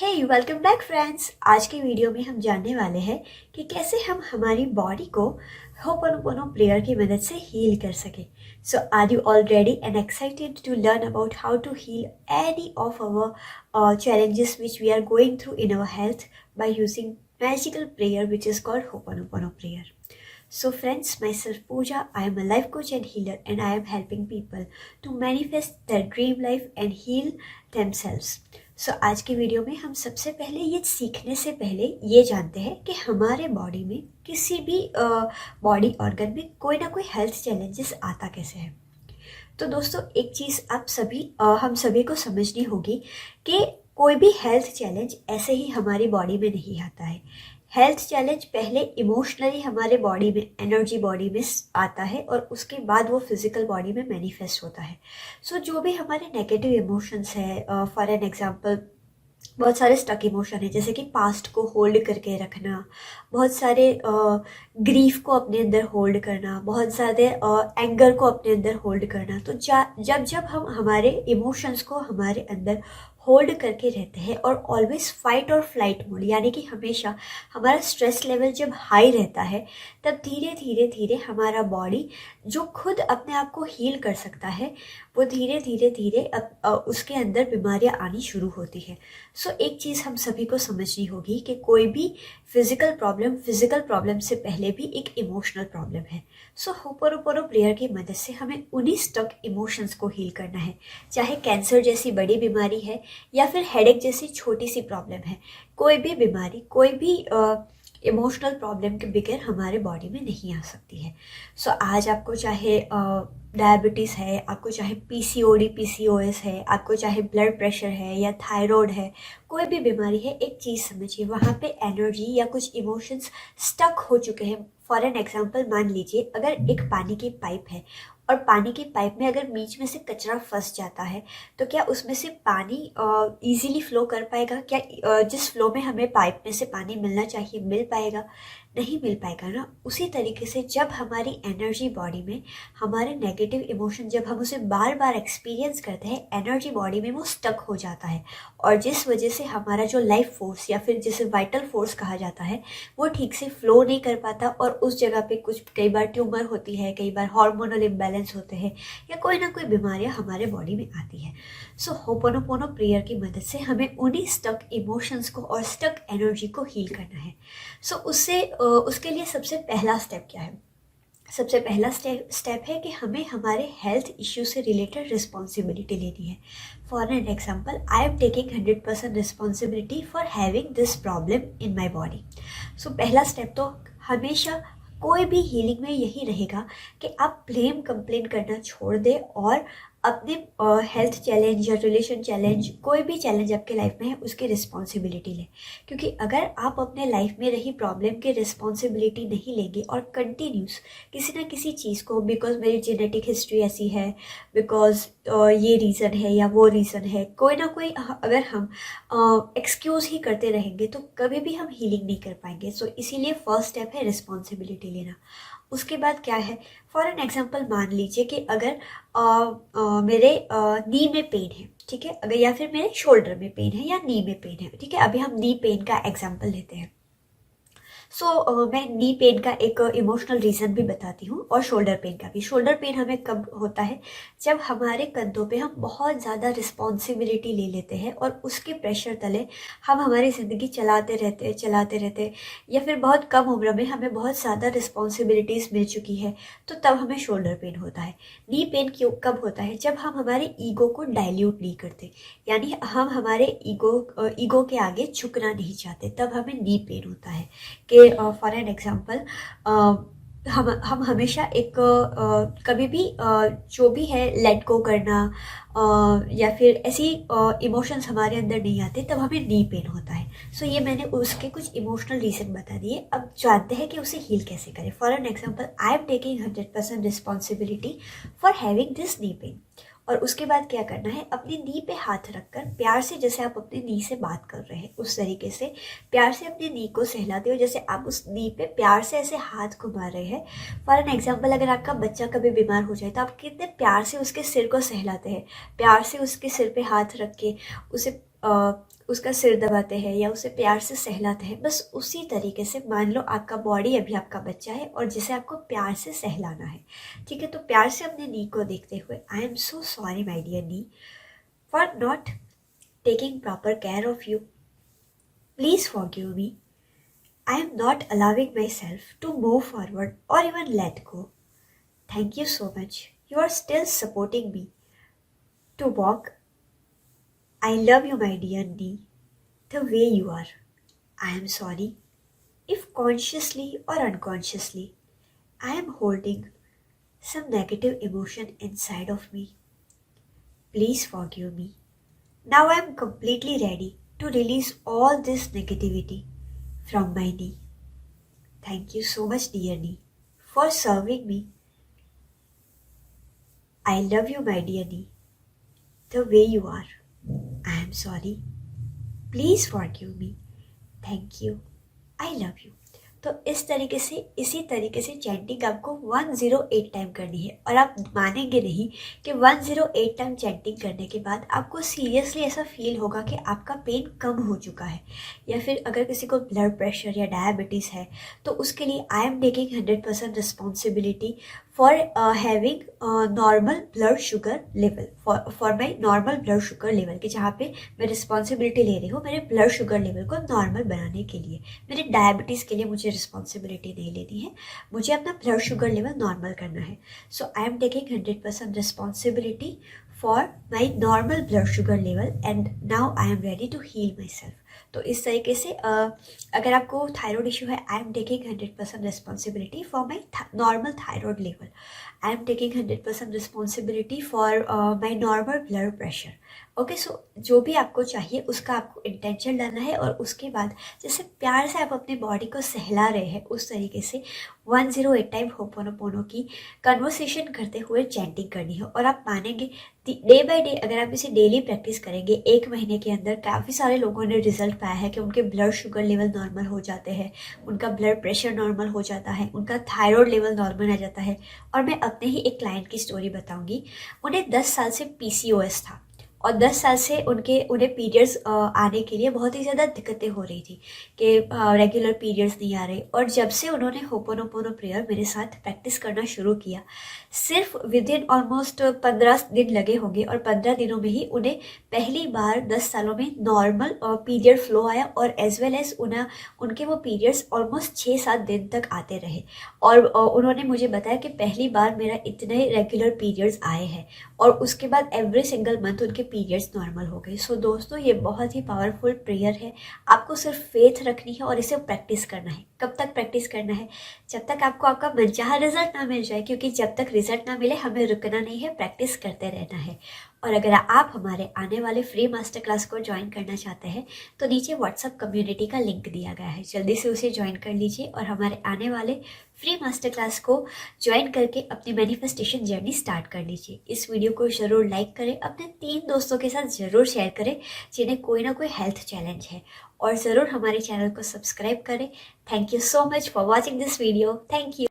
हे welcome back friends. आज के video में हम जानने वाले हैं कि कैसे हम हमारी बॉडी को होपोनोपोनो प्रेयर की मदद से हील कर सकें। So are you all ready and excited to learn about how to heal any of our challenges which we are going through in our health by using magical prayer which is called Ho'oponopono prayer. So friends, myself Pooja, I am a life coach and healer and I am helping people to manifest their dream life and heal themselves. So आज की video में हम सबसे पहले ये सीखने से पहले ये जानते हैं कि हमारे बॉडी में किसी भी बॉडी ऑर्गन में कोई ना कोई हेल्थ चैलेंजेस आता कैसे है। तो दोस्तों एक चीज़ आप हम सभी को समझनी होगी कि कोई भी हेल्थ चैलेंज ऐसे ही हमारी बॉडी में नहीं आता है। हेल्थ चैलेंज पहले इमोशनली हमारे बॉडी में एनर्जी बॉडी में आता है और उसके बाद वो फिजिकल बॉडी में मैनिफेस्ट होता है। सो जो भी हमारे नेगेटिव इमोशंस है, फॉर एन एग्जांपल बहुत सारे स्टक इमोशन है, जैसे कि पास्ट को होल्ड करके रखना, बहुत सारे ग्रीफ को अपने अंदर होल्ड करना, बहुत ज़्यादा एंगर को अपने अंदर होल्ड करना। तो जब जब हम हमारे इमोशंस को हमारे अंदर होल्ड करके रहते हैं और ऑलवेज फाइट और फ्लाइट मोड, यानी कि हमेशा हमारा स्ट्रेस लेवल जब हाई रहता है, तब धीरे धीरे धीरे हमारा बॉडी जो खुद अपने आप को हील कर सकता है वो धीरे धीरे धीरे उसके अंदर बीमारियां आनी शुरू होती है। सो एक चीज़ हम सभी को समझनी होगी कि कोई भी फिजिकल प्रॉब्लम से पहले भी एक इमोशनल प्रॉब्लम है। सो होपोनोपोनो प्रेयर की मदद से हमें उन्हीं स्टक इमोशंस को हील करना है, चाहे कैंसर जैसी बड़ी बीमारी है या फिर हेडेक जैसी छोटी सी प्रॉब्लम है। कोई भी बीमारी, कोई भी इमोशनल प्रॉब्लम के बगैर हमारे बॉडी में नहीं आ सकती है। सो आज आपको चाहे डायबिटीज़ है, आपको चाहे पीसीओडी पीसीओएस है, आपको चाहे ब्लड प्रेशर है या थायराइड है, कोई भी बीमारी है, एक चीज़ समझिए, वहाँ पे एनर्जी या कुछ इमोशंस स्टक हो चुके हैं। फॉर एन एग्जांपल मान लीजिए अगर एक पानी की पाइप है और पानी की पाइप में अगर बीच में से कचरा फंस जाता है तो क्या उसमें से पानी इजीली फ्लो कर पाएगा? क्या जिस फ्लो में हमें पाइप में से पानी मिलना चाहिए मिल पाएगा? नहीं मिल पाएगा ना। उसी तरीके से जब हमारी एनर्जी बॉडी में हमारे नेगेटिव इमोशन जब हम उसे बार बार एक्सपीरियंस करते हैं, एनर्जी बॉडी में वो स्टक हो जाता है और जिस वजह से हमारा जो लाइफ फोर्स या फिर जिसे वाइटल फोर्स कहा जाता है वो ठीक से फ्लो नहीं कर पाता और उस जगह पे कुछ कई बार ट्यूमर होती है, कई बार हार्मोनल इम्बैलेंस होते हैं या कोई ना कोई बीमारियां हमारे बॉडी में आती है। सो होपोनोपोनो प्रेयर की मदद से हमें उन्हीं स्टक इमोशंस को और स्टक एनर्जी को हील करना है। सो उसके लिए सबसे पहला स्टेप क्या है? सबसे पहला स्टेप है कि हमें हमारे हेल्थ इश्यू से रिलेटेड रिस्पॉन्सिबिलिटी लेनी है। For an example, I am taking 100% responsibility for having this problem in my body. So पहला स्टेप तो हमेशा कोई भी हीलिंग में यही रहेगा कि आप ब्लेम कंप्लेन करना छोड़ दें और अपने हेल्थ चैलेंज या रिलेशन चैलेंज, कोई भी चैलेंज आपके लाइफ में है उसकी रिस्पॉन्सिबिलिटी लें। क्योंकि अगर आप अपने लाइफ में रही प्रॉब्लम की रिस्पॉन्सिबिलिटी नहीं लेंगे और कंटिन्यूस किसी ना किसी चीज़ को, बिकॉज मेरी जेनेटिक हिस्ट्री ऐसी है, बिकॉज ये रीज़न है या वो रीज़न है, कोई ना कोई अगर हम एक्सक्यूज़ ही करते रहेंगे तो कभी भी हम हीलिंग नहीं कर पाएंगे। सो इसीलिए फर्स्ट स्टेप है रिस्पॉन्सिबिलिटी लेना। उसके बाद क्या है, फॉर एन एग्जाम्पल मान लीजिए कि अगर मेरे नी में पेन है, ठीक है, अगर या फिर मेरे शोल्डर में पेन है या नी में पेन है, ठीक है, अभी हम नी पेन का एग्जाम्पल लेते हैं। सो मैं नी पेन का एक इमोशनल रीज़न भी बताती हूँ और शोल्डर पेन का भी। शोल्डर पेन हमें कब होता है? जब हमारे कंधों पे हम बहुत ज़्यादा रिस्पॉन्सिबिलिटी ले लेते हैं और उसके प्रेशर तले हम हमारी ज़िंदगी चलाते रहते या फिर बहुत कम उम्र में हमें बहुत ज़्यादा रिस्पॉन्सिबिलिटीज़ मिल चुकी है, तो तब हमें शोल्डर पेन होता है। नी पेन क्यों कब होता है? जब हम हमारे ईगो को डाइल्यूट नहीं करते, यानी हम हमारे ईगो के आगे झुकना नहीं चाहते, तब हमें नी पेन होता है। कि फॉर एन एग्जाम्पल हम हमेशा एक कभी भी जो भी है लेट गो करना या फिर ऐसी इमोशंस हमारे अंदर नहीं आते, तब हमें नी पेन होता है। सो ये मैंने उसके कुछ इमोशनल रीज़न बता दिए। अब जानते हैं कि उसे हील कैसे करें। For an example, I am taking 100% responsibility for having this knee pain. और उसके बाद क्या करना है, अपनी नी पे हाथ रखकर प्यार से, जैसे आप अपनी नी से बात कर रहे हैं उस तरीके से प्यार से अपनी नी को सहलाते हो, जैसे आप उस नी पे प्यार से ऐसे हाथ घुमा रहे हैं। फॉर एन एग्जांपल, अगर आपका बच्चा कभी बीमार हो जाए तो आप कितने प्यार से उसके सिर को सहलाते हैं, प्यार से उसके सिर पे हाथ रख के उसका सिर दबाते हैं या उसे प्यार से सहलाते हैं, बस उसी तरीके से मान लो आपका बॉडी अभी आपका बच्चा है और जिसे आपको प्यार से सहलाना है, ठीक है। तो प्यार से अपने नी को देखते हुए, I am so sorry my dear knee for not taking proper care of you, please forgive me, I am not allowing myself to move forward or even let go. Thank you so much. You are still supporting me to walk. I love you, my dear Nee, the way you are. I am sorry if consciously or unconsciously I am holding some negative emotion inside of me. Please forgive me. Now I am completely ready to release all this negativity from my knee. Thank you so much, dear knee, for serving me. I love you, my dear knee, the way you are. I am sorry. Please forgive me. Thank you. I love you. तो इस तरीके से, इसी तरीके से chanting आपको 108 time करनी है। और आप मानेंगे नहीं कि 108 टाइम चैंटिंग करने के बाद आपको सीरियसली ऐसा फील होगा कि आपका पेन कम हो चुका है। या फिर अगर किसी को ब्लड प्रेशर या डायबिटीज़ है तो उसके लिए आई am taking 100% responsibility for having normal blood sugar level, for my normal blood sugar level, कि जहाँ पे मैं रिस्पॉन्सिबिलिटी ले रही हूँ मेरे ब्लड शुगर लेवल को नॉर्मल बनाने के लिए। मेरे डायबिटीज़ के लिए मुझे रिस्पॉन्सिबिलिटी नहीं लेनी है, मुझे अपना ब्लड शुगर लेवल नॉर्मल करना है। So I am taking 100% responsibility for my normal blood sugar level and now I am ready to heal myself. तो इस तरीके से अगर आपको थायराइड इशू है, I am taking 100% responsibility for my normal thyroid level, I am taking 100% responsibility for my normal blood pressure. Okay, so जो भी आपको चाहिए उसका आपको इंटेंशन डालना है और उसके बाद जैसे प्यार से आप अपने बॉडी को सहला रहे हैं उस तरीके से 108 टाइम होपोनोपोनो की कन्वर्सेशन करते हुए चैंटिंग करनी है। और आप मानेंगे डे बाय डे अगर आप इसे डेली प्रैक्टिस करेंगे, 1 महीने के अंदर काफ़ी सारे लोगों ने रिजल्ट पाया है कि उनके ब्लड शुगर लेवल नॉर्मल हो जाते हैं, उनका ब्लड प्रेशर नॉर्मल हो जाता है, उनका थायराइड लेवल नॉर्मल आ जाता है। और मैं अपने ही एक क्लाइंट की स्टोरी बताऊंगी। उन्हें 10 साल से PCOS था और 10 साल से उन्हें पीरियड्स आने के लिए बहुत ही ज़्यादा दिक्कतें हो रही थी कि रेगुलर पीरियड्स नहीं आ रहे। और जब से उन्होंने होपोनोपोनो प्रेयर मेरे साथ प्रैक्टिस करना शुरू किया, सिर्फ विद इन ऑलमोस्ट 15 दिन लगे होंगे और 15 दिनों में ही उन्हें पहली बार 10 सालों में नॉर्मल पीरियड फ्लो आया और एज वेल एज उनके वो पीरियड्स ऑलमोस्ट 6-7 दिन तक आते रहे। और उन्होंने मुझे बताया कि पहली बार मेरा इतने रेगुलर पीरियड्स आए हैं और उसके बाद एवरी सिंगल मंथ उनके पीरियड्स नॉर्मल हो गए। सो दोस्तों, ये बहुत ही पावरफुल प्रेयर है। आपको सिर्फ फेथ रखनी है और इसे प्रैक्टिस करना है। कब तक प्रैक्टिस करना है? जब तक आपको आपका मनचाहा रिजल्ट ना मिल जाए, क्योंकि जब तक रिजल्ट ना मिले हमें रुकना नहीं है, प्रैक्टिस करते रहना है। और अगर आप हमारे आने वाले फ्री मास्टर क्लास को ज्वाइन करना चाहते हैं तो नीचे व्हाट्सएप कम्युनिटी का लिंक दिया गया है, जल्दी से उसे ज्वाइन कर लीजिए और हमारे आने वाले फ्री मास्टर क्लास को ज्वाइन करके अपनी मैनिफेस्टेशन जर्नी स्टार्ट कर लीजिए। इस वीडियो को ज़रूर लाइक करें, अपने 3 दोस्तों के साथ ज़रूर शेयर करें जिन्हें कोई ना कोई हेल्थ चैलेंज है, और ज़रूर हमारे चैनल को सब्सक्राइब करें। Thank you so much for watching this video. Thank you.